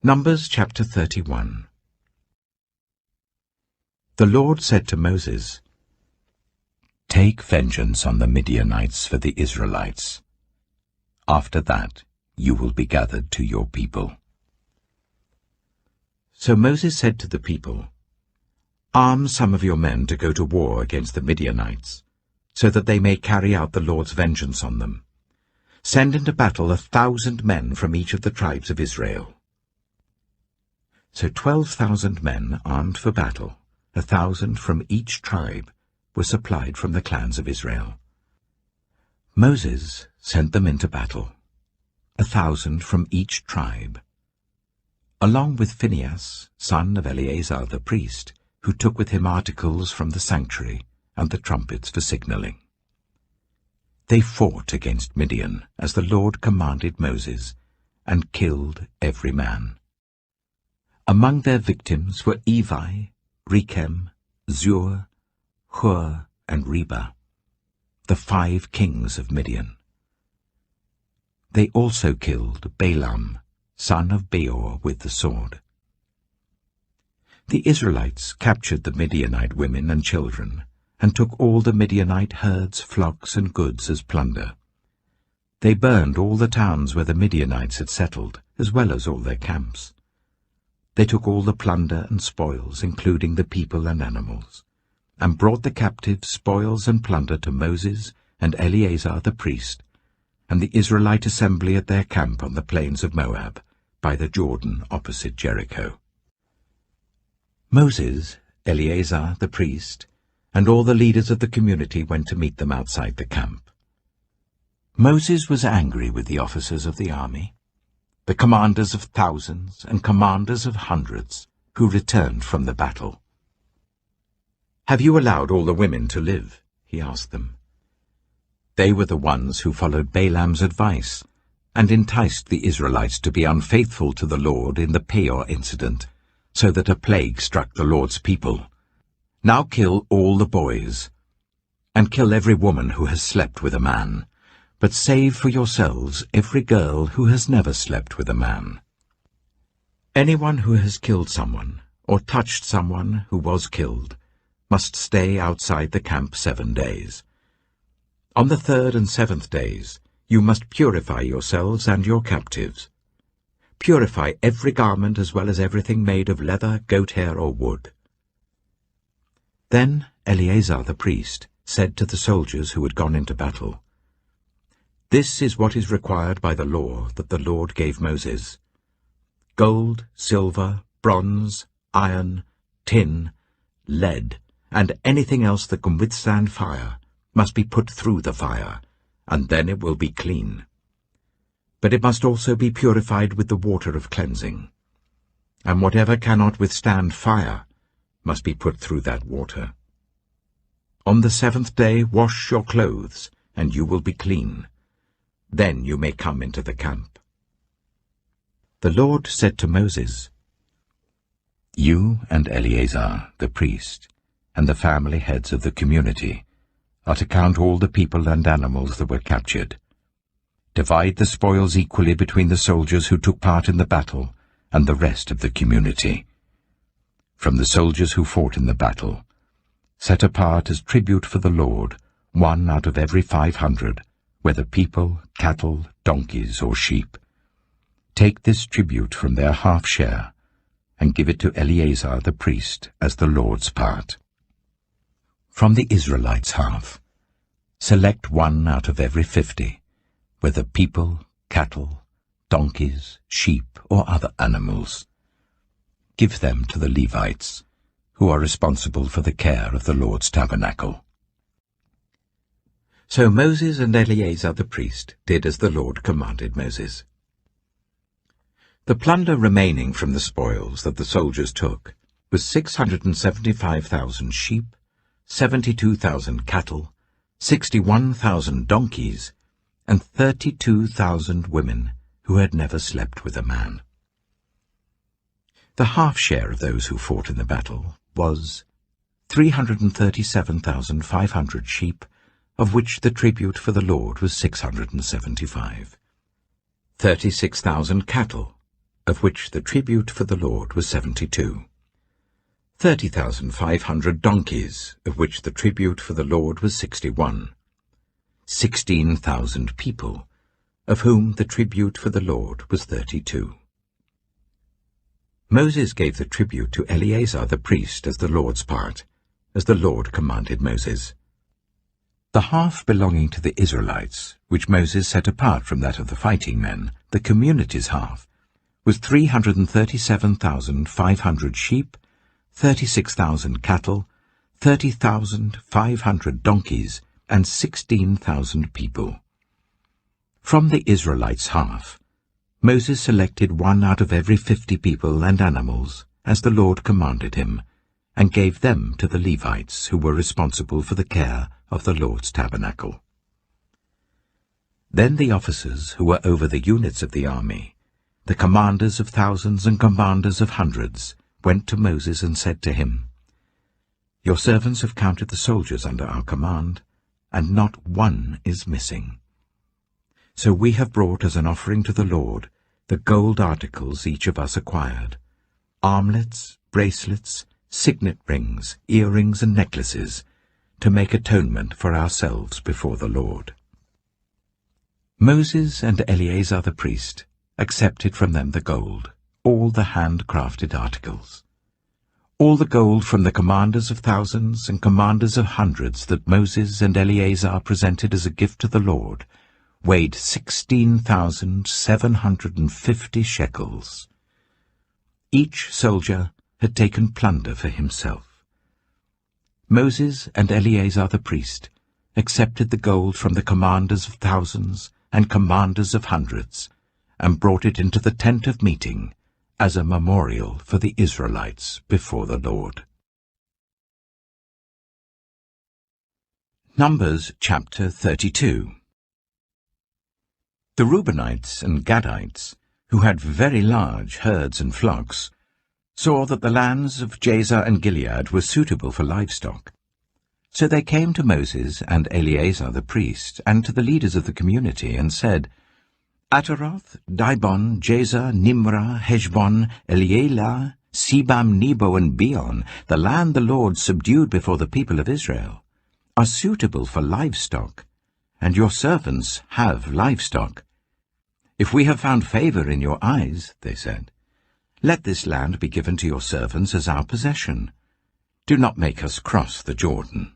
Numbers chapter 31. The Lord said to Moses, "Take vengeance on the Midianites for the Israelites. After that you will be gathered to your people." So Moses said to the people, "Arm some of your men to go to war against the Midianites, so that they may carry out the Lord's vengeance on them. Send into battle 1,000 men from each of the tribes of Israel." So 12,000 men armed for battle, 1,000 from each tribe, were supplied from the clans of Israel. Moses sent them into battle, 1,000 from each tribe, along with Phinehas, son of Eleazar the priest, who took with him articles from the sanctuary and the trumpets for signaling. They fought against Midian, as the Lord commanded Moses, and killed every man. Among their victims were Evi, Rechem, Zur, Hur, and Reba, the 5 kings of Midian. They also killed Balaam, son of Beor, with the sword. The Israelites captured the Midianite women and children, and took all the Midianite herds, flocks, and goods as plunder. They burned all the towns where the Midianites had settled, as well as all their camps. They took all the plunder and spoils, including the people and animals, and brought the captives, spoils, and plunder to Moses and Eleazar the priest, and the Israelite assembly at their camp on the plains of Moab, by the Jordan opposite Jericho. Moses, Eleazar the priest, and all the leaders of the community went to meet them outside the camp. Moses was angry with the officers of the army, the commanders of thousands and commanders of hundreds, who returned from the battle. "Have you allowed all the women to live?" he asked them. They were the ones who followed Balaam's advice and enticed the Israelites to be unfaithful to the Lord in the Peor incident, so that a plague struck the Lord's people. Now kill all the boys, and kill every woman who has slept with a man, but save for yourselves every girl who has never slept with a man. Anyone who has killed someone, or touched someone who was killed, must stay outside the camp 7 days. On the 3rd and 7th days you must purify yourselves and your captives. Purify every garment as well as everything made of leather, goat hair, or wood." Then Eleazar the priest said to the soldiers who had gone into battle, "This is what is required by the law that the Lord gave Moses. Gold, silver, bronze, iron, tin, lead, and anything else that can withstand fire must be put through the fire, and then it will be clean. But it must also be purified with the water of cleansing. And whatever cannot withstand fire must be put through that water. On the 7th day wash your clothes, and you will be clean. Then you may come into the camp." The Lord said to Moses, "You and Eleazar the priest, and the family heads of the community, are to count all the people and animals that were captured. Divide the spoils equally between the soldiers who took part in the battle and the rest of the community. From the soldiers who fought in the battle, set apart as tribute for the Lord 1 out of every 500, whether people, cattle, donkeys, or sheep. Take this tribute from their half-share, and give it to Eleazar the priest as the Lord's part. From the Israelites' half, select 1 out of every 50, whether people, cattle, donkeys, sheep, or other animals. Give them to the Levites, who are responsible for the care of the Lord's tabernacle." So Moses and Eleazar the priest did as the Lord commanded Moses. The plunder remaining from the spoils that the soldiers took was 675,000 sheep, 72,000 cattle, 61,000 donkeys, and 32,000 women who had never slept with a man. The half-share of those who fought in the battle was 337,500 sheep, of which the tribute for the Lord was 675. 36,000 cattle, of which the tribute for the Lord was 72. 30,500 donkeys, of which the tribute for the Lord was 61. 16,000 people, of whom the tribute for the Lord was 32. Moses gave the tribute to Eleazar the priest as the Lord's part, as the Lord commanded Moses. The half belonging to the Israelites, which Moses set apart from that of the fighting men, the community's half, was 337,500 sheep, 36,000 cattle, 30,500 donkeys, and 16,000 people. From the Israelites' half, Moses selected 1 out of every 50 people and animals, as the Lord commanded him, and gave them to the Levites who were responsible for the care of the Lord's tabernacle. Then the officers who were over the units of the army, the commanders of thousands and commanders of hundreds, went to Moses and said to him, "Your servants have counted the soldiers under our command, and not one is missing. So we have brought as an offering to the Lord the gold articles each of us acquired, armlets, bracelets, signet rings, earrings, and necklaces, to make atonement for ourselves before the Lord." Moses and Eleazar the priest accepted from them the gold, all the handcrafted articles. All the gold from the commanders of thousands and commanders of hundreds that Moses and Eleazar presented as a gift to the Lord weighed 16,750 shekels. Each soldier had taken plunder for himself. Moses and Eleazar the priest accepted the gold from the commanders of thousands and commanders of hundreds, and brought it into the tent of meeting as a memorial for the Israelites before the Lord. Numbers chapter 32. The Reubenites and Gadites, who had very large herds and flocks, saw that the lands of Jazer and Gilead were suitable for livestock. So they came to Moses and Eleazar the priest, and to the leaders of the community, and said, "Ataroth, Dibon, Jazer, Nimrah, Heshbon, Elealeh, Sebam, Nebo, and Beon, the land the Lord subdued before the people of Israel, are suitable for livestock, and your servants have livestock. If we have found favor in your eyes," they said, "let this land be given to your servants as our possession. Do not make us cross the Jordan."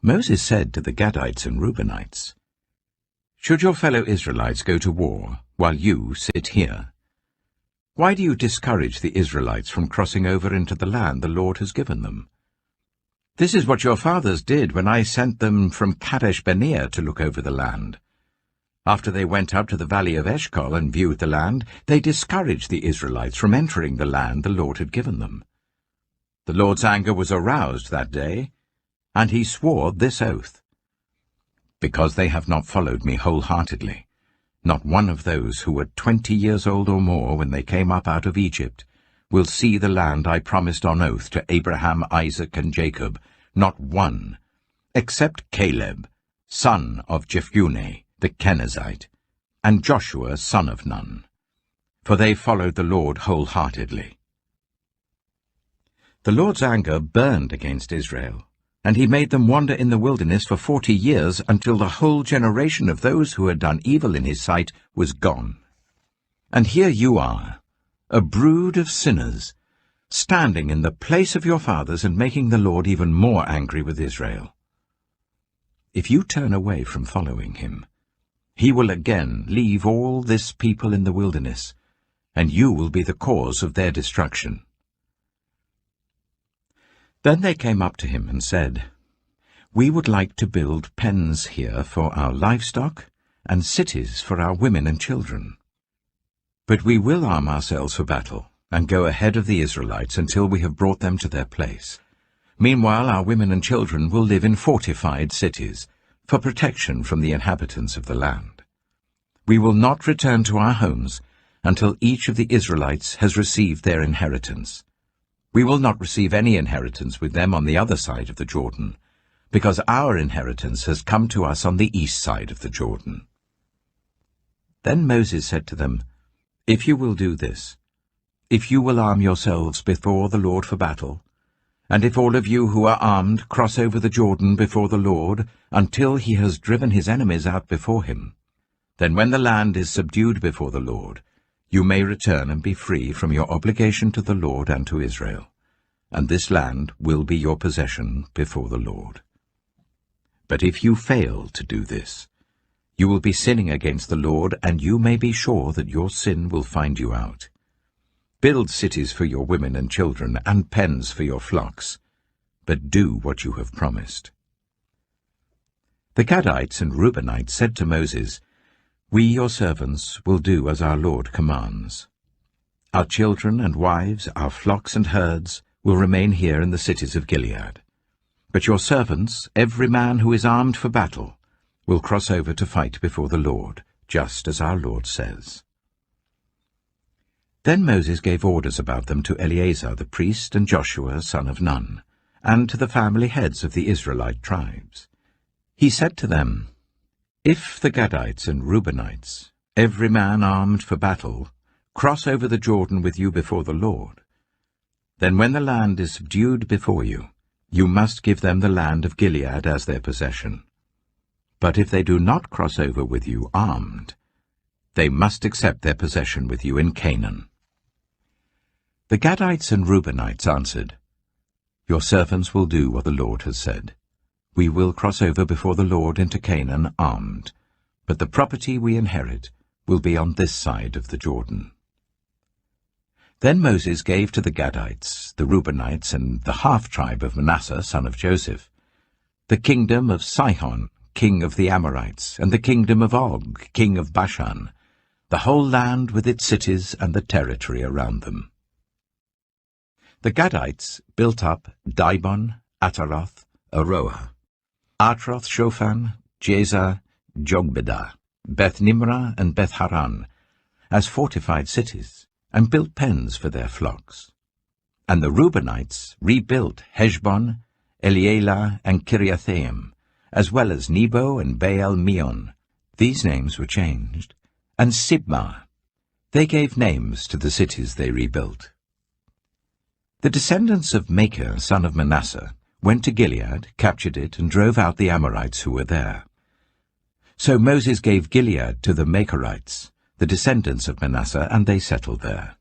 Moses said to the Gadites and Reubenites, "Should your fellow Israelites go to war, while you sit here? Why do you discourage the Israelites from crossing over into the land the Lord has given them? This is what your fathers did when I sent them from Kadesh Barnea to look over the land. After they went up to the valley of Eshcol and viewed the land, they discouraged the Israelites from entering the land the Lord had given them. The Lord's anger was aroused that day, and he swore this oath: because they have not followed me wholeheartedly, not one of those who were 20 years old or more when they came up out of Egypt will see the land I promised on oath to Abraham, Isaac, and Jacob, not one, except Caleb, son of Jephunneh, the Kenizzite, and Joshua, son of Nun, for they followed the Lord wholeheartedly." The Lord's anger burned against Israel, and he made them wander in the wilderness for 40 years, until the whole generation of those who had done evil in his sight was gone. And here you are, a brood of sinners, standing in the place of your fathers and making the Lord even more angry with Israel. If you turn away from following him, he will again leave all this people in the wilderness, and you will be the cause of their destruction. Then they came up to him and said, "We would like to build pens here for our livestock and cities for our women and children. But we will arm ourselves for battle and go ahead of the Israelites until we have brought them to their place. Meanwhile our women and children will live in fortified cities, for protection from the inhabitants of the land. We will not return to our homes until each of the Israelites has received their inheritance. We will not receive any inheritance with them on the other side of the Jordan, because our inheritance has come to us on the east side of the Jordan." Then Moses said to them, If you will do this, if you will arm yourselves before the Lord for battle, and if all of you who are armed cross over the Jordan before the Lord until he has driven his enemies out before him, then when the land is subdued before the Lord, you may return and be free from your obligation to the Lord and to Israel, and this land will be your possession before the Lord. But if you fail to do this, you will be sinning against the Lord, and you may be sure that your sin will find you out. Build cities for your women and children, and pens for your flocks, but do what you have promised." The Gadites and Reubenites said to Moses, "We, your servants, will do as our Lord commands. Our children and wives, our flocks and herds, will remain here in the cities of Gilead. But your servants, every man who is armed for battle, will cross over to fight before the Lord, just as our Lord says." Then Moses gave orders about them to Eleazar the priest and Joshua son of Nun, and to the family heads of the Israelite tribes. He said to them, "If the Gadites and Reubenites, every man armed for battle, cross over the Jordan with you before the Lord, then when the land is subdued before you, you must give them the land of Gilead as their possession. But if they do not cross over with you armed, they must accept their possession with you in Canaan." The Gadites and Reubenites answered, "Your servants will do what the Lord has said. We will cross over before the Lord into Canaan armed, but the property we inherit will be on this side of the Jordan." Then Moses gave to the Gadites, the Reubenites, and the half-tribe of Manasseh, son of Joseph, the kingdom of Sihon, king of the Amorites, and the kingdom of Og, king of Bashan, the whole land with its cities and the territory around them. The Gadites built up Dibon, Ataroth, Aroah, Atroth-Shophan, Jazer, Jogbedah, Beth-Nimrah, and Beth-Haran, as fortified cities, and built pens for their flocks. And the Reubenites rebuilt Heshbon, Elealeh, and Kiriathaim, as well as Nebo and Baal-Meon. These names were changed. And Sibmah. They gave names to the cities they rebuilt. The descendants of Machir, son of Manasseh, went to Gilead, captured it, and drove out the Amorites who were there. So Moses gave Gilead to the Machirites, the descendants of Manasseh, and they settled there.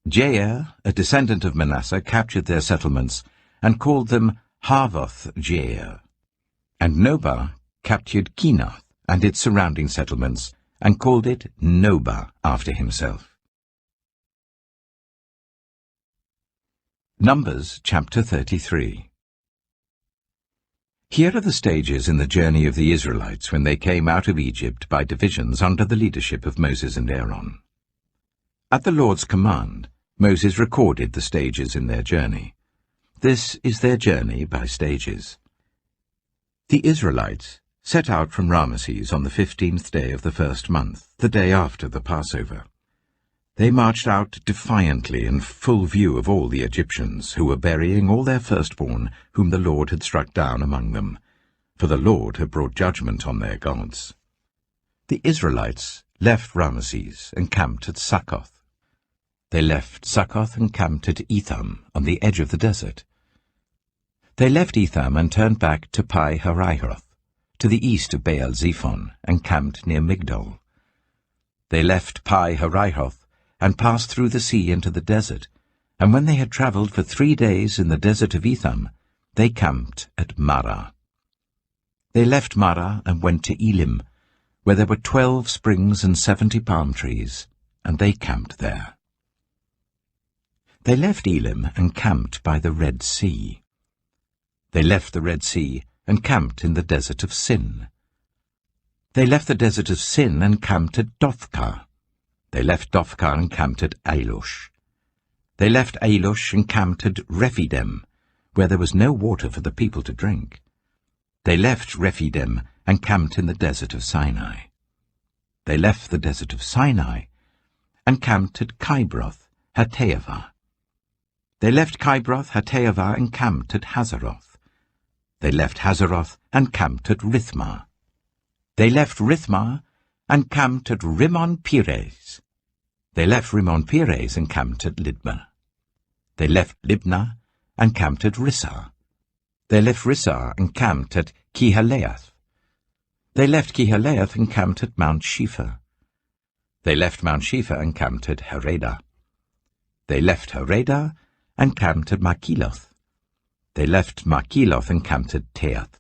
Jair, a descendant of Manasseh, captured their settlements and called them Havoth-Jair. And Nobah captured Kenath and its surrounding settlements, and called it Nobah after himself. Numbers chapter 33. Here are the stages in the journey of the Israelites when they came out of Egypt by divisions under the leadership of Moses and Aaron. At the Lord's command, Moses recorded the stages in their journey. This is their journey by stages. The Israelites set out from Ramesses on the 15th day of the first month, the day after the Passover. They marched out defiantly in full view of all the Egyptians, who were burying all their firstborn whom the Lord had struck down among them, for the Lord had brought judgment on their gods. The Israelites left Ramesses and camped at Succoth. They left Succoth and camped at Etham, on the edge of the desert. They left Etham and turned back to Pi-hahiroth, to the east of Baal-Zephon, and camped near Migdol. They left Pi-hahiroth and passed through the sea into the desert, and when they had travelled for 3 days in the desert of Etham, they camped at Marah. They left Marah and went to Elim, where there were 12 springs and 70 palm trees, and they camped there. They left Elim and camped by the Red Sea. They left the Red Sea and camped in the desert of Sin. They left the desert of Sin and camped at Dophkah. They left Dophkah and camped at Alush. They left Alush and camped at Rephidim, where there was no water for the people to drink. They left Rephidim and camped in the desert of Sinai. They left the desert of Sinai and camped at Kibroth Hattaavah. They left Kibroth Hattaavah and camped at Hazeroth. They left Hazeroth and camped at Rithmah. They left Rithmah and camped at Rimmon-Perez. They left Rimmon-Perez and camped at Libnah. They left Libnah and camped at Rissah. They left Rissah and camped at Kihaleath. They left Kihaleath and camped at Mount Shepher. They left Mount Shepher and camped at Haredah. They left Haredah and camped at Makheloth. They left Makheloth and camped at Teath.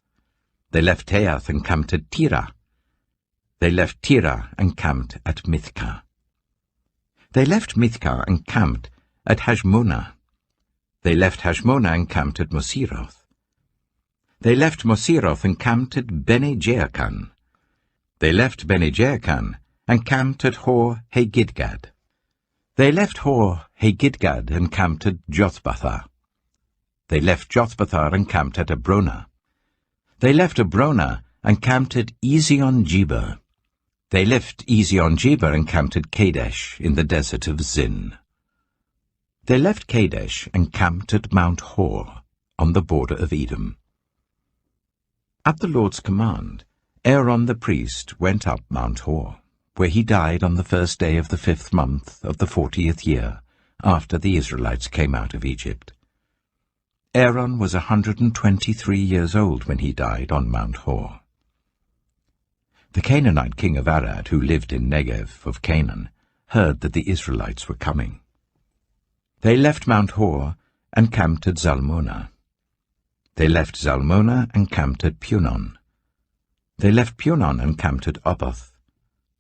They left Teath and camped at Tirah. They left Tirah and camped at Mithkah. They left Mithkah and camped at Hashmonah. They left Hashmonah and camped at Moseroth. They left Moseroth and camped at Bene-Jaakan. They left Bene-Jaakan and camped at Hor-Haggidgad. They left Hor-Haggidgad and camped at Jothbathah. They left Jothbathah and camped at Abronah. They left Abronah and camped at Ezion-Geber. They left Ezion-Geber and camped at Kadesh in the desert of Zin. They left Kadesh and camped at Mount Hor on the border of Edom. At the Lord's command, Aaron the priest went up Mount Hor, where he died on the first day of the 5th month of the 40th year, after the Israelites came out of Egypt. Aaron was 123 years old when he died on Mount Hor. The Canaanite king of Arad, who lived in Negev of Canaan, heard that the Israelites were coming. They left Mount Hor and camped at Zalmonah. They left Zalmonah and camped at Punon. They left Punon and camped at Oboth.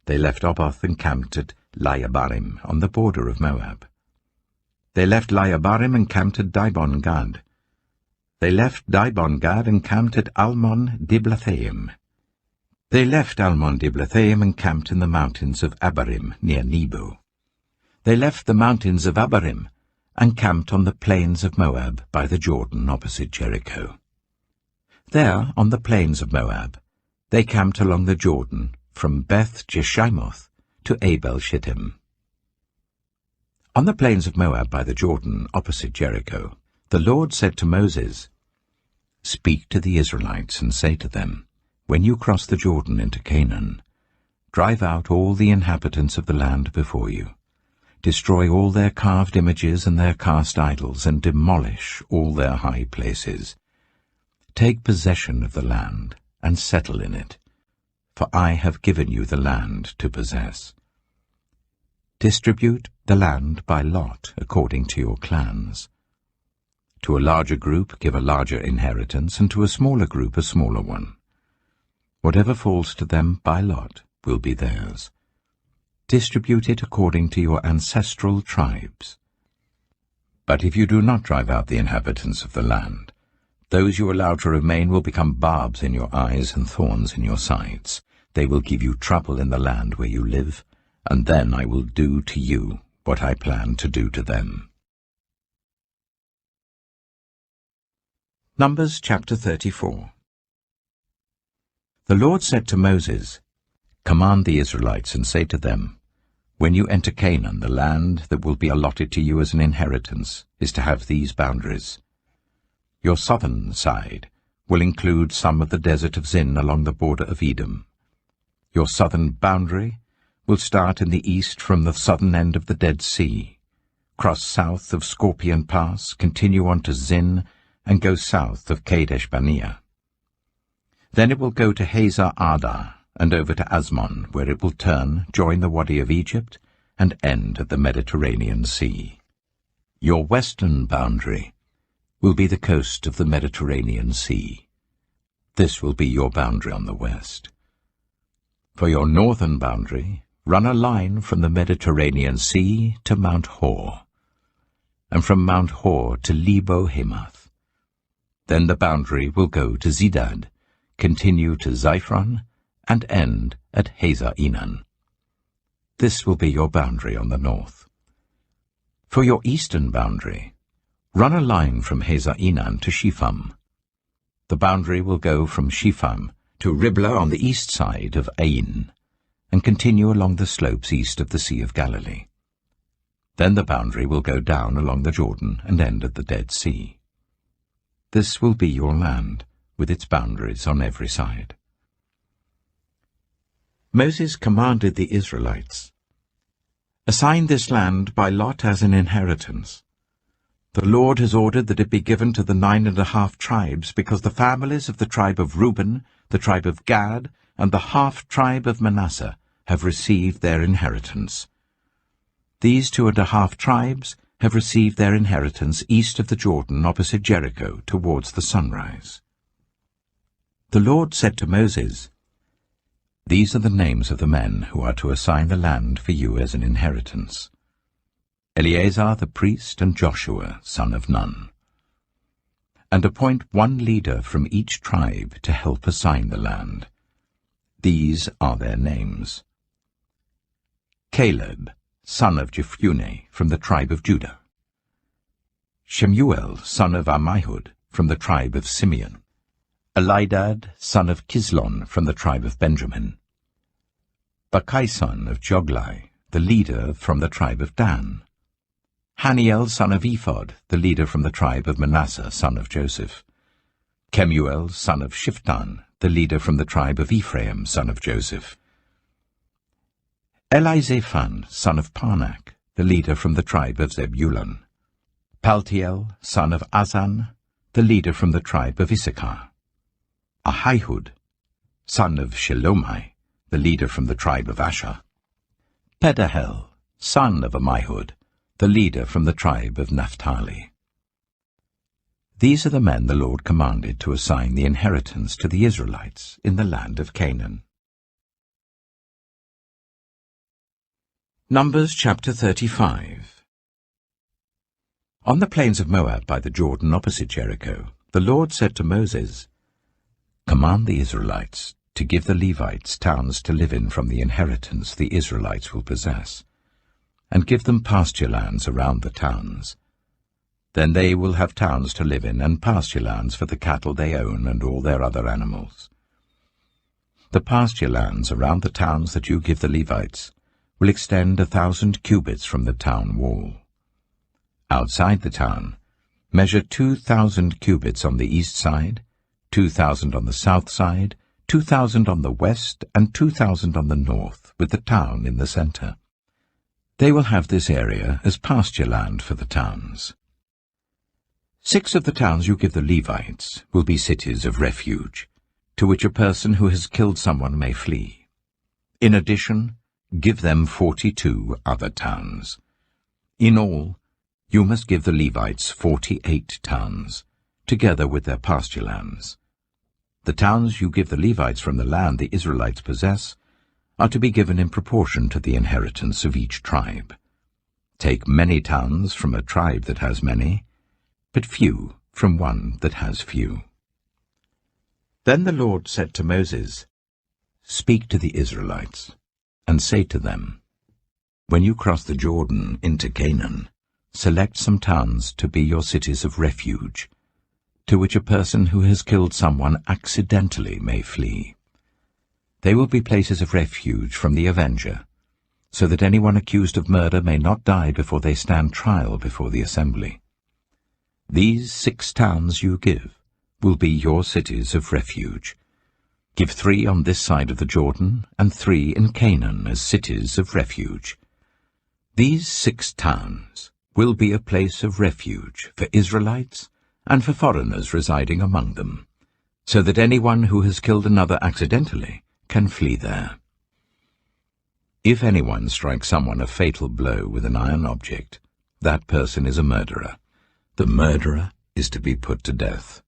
They left Oboth and camped at Layabarim on the border of Moab. They left Layabarim and camped at Dibon-Gad. They left Dibon-Gad and camped at Almon-Diblathaim. They left Almon-Diblathaim and camped in the mountains of Abarim near Nebo. They left the mountains of Abarim and camped on the plains of Moab by the Jordan opposite Jericho. There, on the plains of Moab, they camped along the Jordan from Beth-Jeshimoth to Abel-Shittim. On the plains of Moab by the Jordan opposite Jericho, the Lord said to Moses, "Speak to the Israelites and say to them, when you cross the Jordan into Canaan, drive out all the inhabitants of the land before you. Destroy all their carved images and their cast idols, and demolish all their high places. Take possession of the land, and settle in it, for I have given you the land to possess. Distribute the land by lot according to your clans. To a larger group give a larger inheritance, and to a smaller group a smaller one. Whatever falls to them by lot will be theirs. Distribute it according to your ancestral tribes. But if you do not drive out the inhabitants of the land, those you allow to remain will become barbs in your eyes and thorns in your sides. They will give you trouble in the land where you live, and then I will do to you what I plan to do to them." Numbers chapter 34. The Lord said to Moses, "Command the Israelites and say to them, when you enter Canaan, the land that will be allotted to you as an inheritance is to have these boundaries. Your southern side will include some of the desert of Zin along the border of Edom. Your southern boundary will start in the east from the southern end of the Dead Sea, cross south of Scorpion Pass, continue on to Zin, and go south of Kadesh Barnea. Then it will go to Hazar Adar, and over to Asmon, where it will turn, join the Wadi of Egypt, and end at the Mediterranean Sea. Your western boundary will be the coast of the Mediterranean Sea. This will be your boundary on the west. For your northern boundary, run a line from the Mediterranean Sea to Mount Hor, and from Mount Hor to Lebo-Hamath. Then the boundary will go to Zedad, continue to Ziphron, and end at Hazar-Enan. This will be your boundary on the north. For your eastern boundary, run a line from Hazar-Enan to Shepham. The boundary will go from Shepham to Riblah on the east side of Ain, and continue along the slopes east of the Sea of Galilee. Then the boundary will go down along the Jordan and end at the Dead Sea. This will be your land, with its boundaries on every side." Moses commanded the Israelites, Assign this land by lot as an inheritance. The Lord has ordered that it be given to the 9½ tribes, because the families of the tribe of Reuben, the tribe of Gad, and the half-tribe of Manasseh have received their inheritance. These 2½ tribes have received their inheritance east of the Jordan, opposite Jericho, towards the sunrise. The Lord said to Moses, "These are the names of the men who are to assign the land for you as an inheritance: Eleazar the priest and Joshua, son of Nun. And appoint one leader from each tribe to help assign the land. These are their names: Caleb, son of Jephunneh, from the tribe of Judah; Shemuel, son of Ammihud, from the tribe of Simeon; Elidad, son of Kislon, from the tribe of Benjamin; Bakkai, son of Joglai, the leader, from the tribe of Dan; Haniel, son of Ephod, the leader, from the tribe of Manasseh, son of Joseph; Kemuel, son of Shiftan, the leader, from the tribe of Ephraim, son of Joseph; Elizaphan, son of Parnak, the leader, from the tribe of Zebulun; Paltiel, son of Azan, the leader, from the tribe of Issachar; Ahihud, son of Shelomai, the leader, from the tribe of Asher; Pedahel, son of Ammihud, the leader, from the tribe of Naphtali. These are the men the Lord commanded to assign the inheritance to the Israelites in the land of Canaan. Numbers chapter 35. On the plains of Moab by the Jordan opposite Jericho, the Lord said to Moses, "Command the Israelites to give the Levites towns to live in from the inheritance the Israelites will possess, and give them pasture lands around the towns. Then they will have towns to live in and pasture lands for the cattle they own and all their other animals. The pasture lands around the towns that you give the Levites will extend 1,000 cubits from the town wall. Outside the town, measure 2,000 cubits on the east side, 2,000 on the south side, 2,000 on the west, and 2,000 on the north, with the town in the center. They will have this area as pasture land for the towns. 6 of the towns you give the Levites will be cities of refuge, to which a person who has killed someone may flee. In addition, give them 42 other towns. In all, you must give the Levites 48 towns, together with their pasture lands. The towns you give the Levites from the land the Israelites possess are to be given in proportion to the inheritance of each tribe. Take many towns from a tribe that has many, but few from one that has few." Then the Lord said to Moses, "Speak to the Israelites, and say to them, when you cross the Jordan into Canaan, select some towns to be your cities of refuge, to which a person who has killed someone accidentally may flee. They will be places of refuge from the avenger, so that anyone accused of murder may not die before they stand trial before the assembly. These 6 towns you give will be your cities of refuge. Give 3 on this side of the Jordan, and 3 in Canaan as cities of refuge. These 6 towns will be a place of refuge for Israelites and for foreigners residing among them, so that anyone who has killed another accidentally can flee there. If anyone strikes someone a fatal blow with an iron object, that person is a murderer. The murderer is to be put to death.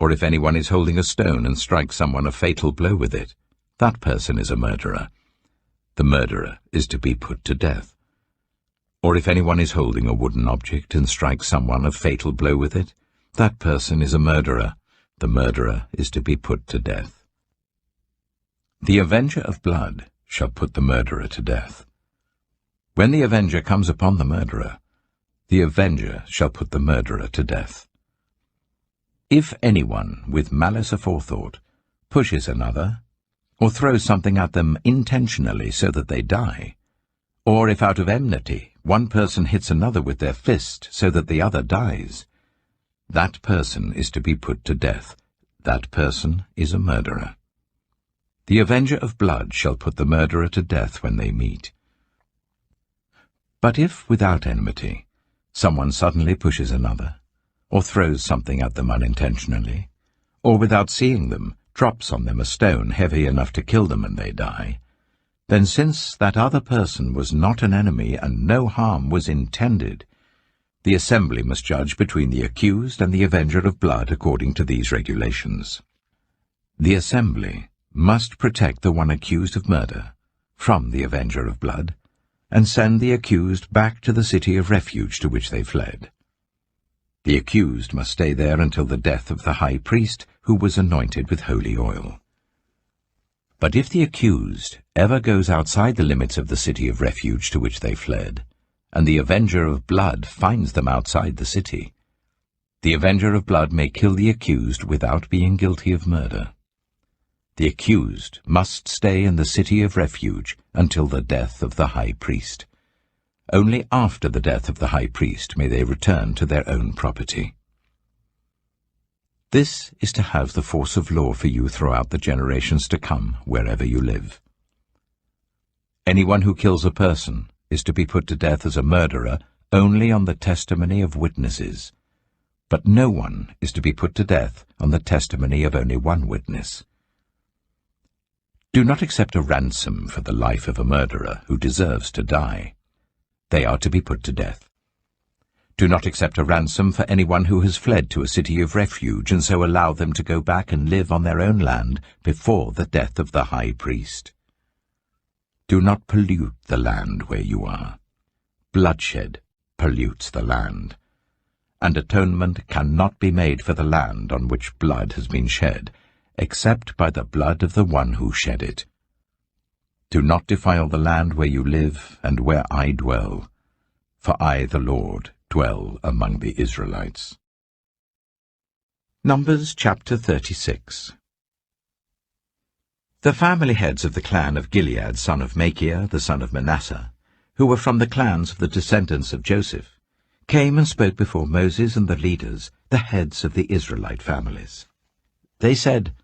Or if anyone is holding a stone and strikes someone a fatal blow with it, that person is a murderer. The murderer is to be put to death. Or if anyone is holding a wooden object and strikes someone a fatal blow with it, that person is a murderer. The murderer is to be put to death. The avenger of blood shall put the murderer to death. When the avenger comes upon the murderer, the avenger shall put the murderer to death. If anyone with malice aforethought pushes another, or throws something at them intentionally so that they die, or if out of enmity one person hits another with their fist so that the other dies, that person is to be put to death. That person is a murderer. The avenger of blood shall put the murderer to death when they meet. But if, without enmity, someone suddenly pushes another, or throws something at them unintentionally, or without seeing them, drops on them a stone heavy enough to kill them and they die, then since that other person was not an enemy and no harm was intended, the assembly must judge between the accused and the avenger of blood according to these regulations. The assembly must protect the one accused of murder from the avenger of blood, and send the accused back to the city of refuge to which they fled. The accused must stay there until the death of the high priest who was anointed with holy oil. But if the accused ever goes outside the limits of the city of refuge to which they fled, and the avenger of blood finds them outside the city, the avenger of blood may kill the accused without being guilty of murder. The accused must stay in the city of refuge until the death of the high priest. Only after the death of the high priest may they return to their own property. This is to have the force of law for you throughout the generations to come, wherever you live. Anyone who kills a person is to be put to death as a murderer only on the testimony of witnesses, but no one is to be put to death on the testimony of only one witness. Do not accept a ransom for the life of a murderer who deserves to die. They are to be put to death. Do not accept a ransom for anyone who has fled to a city of refuge and so allow them to go back and live on their own land before the death of the high priest. Do not pollute the land where you are. Bloodshed pollutes the land, and atonement cannot be made for the land on which blood has been shed, except by the blood of the one who shed it. Do not defile the land where you live and where I dwell, for I, the Lord, dwell among the Israelites. Numbers chapter 36. The family heads of the clan of Gilead, son of Machir, the son of Manasseh, who were from the clans of the descendants of Joseph, came and spoke before Moses and the leaders, the heads of the Israelite families. They said,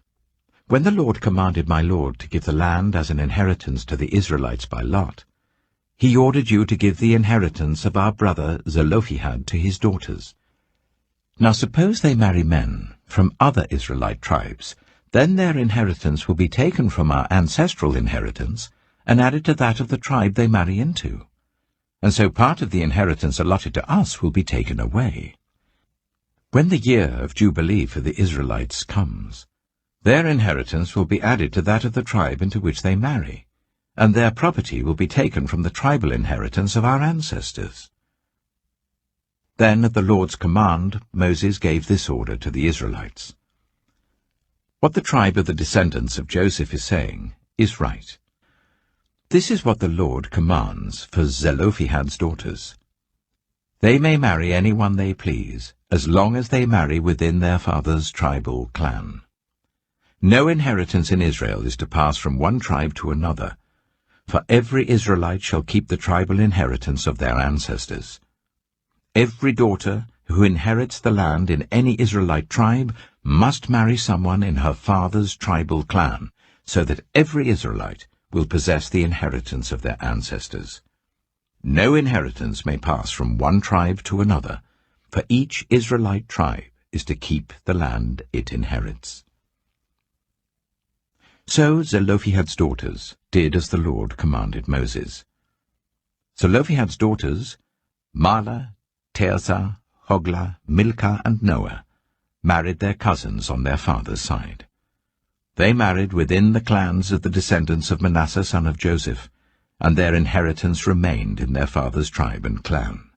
"When the Lord commanded my Lord to give the land as an inheritance to the Israelites by lot, he ordered you to give the inheritance of our brother Zelophehad to his daughters. Now suppose they marry men from other Israelite tribes, then their inheritance will be taken from our ancestral inheritance and added to that of the tribe they marry into. And so part of the inheritance allotted to us will be taken away. When the year of Jubilee for the Israelites comes, their inheritance will be added to that of the tribe into which they marry, and their property will be taken from the tribal inheritance of our ancestors." Then at the Lord's command Moses gave this order to the Israelites. What the tribe of the descendants of Joseph is saying is right. This is what the Lord commands for Zelophehad's daughters. They may marry anyone they please, as long as they marry within their father's tribal clan. No inheritance in Israel is to pass from one tribe to another, for every Israelite shall keep the tribal inheritance of their ancestors. Every daughter who inherits the land in any Israelite tribe must marry someone in her father's tribal clan, so that every Israelite will possess the inheritance of their ancestors. No inheritance may pass from one tribe to another, for each Israelite tribe is to keep the land it inherits. So Zelophehad's daughters did as the Lord commanded Moses. Zelophehad's daughters, Mahlah, Tirzah, Hoglah, Milcah, and Noah, married their cousins on their father's side. They married within the clans of the descendants of Manasseh son of Joseph, and their inheritance remained in their father's tribe and clan.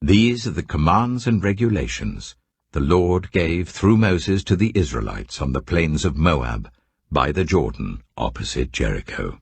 These are the commands and regulations the Lord gave through Moses to the Israelites on the plains of Moab, by the Jordan, opposite Jericho.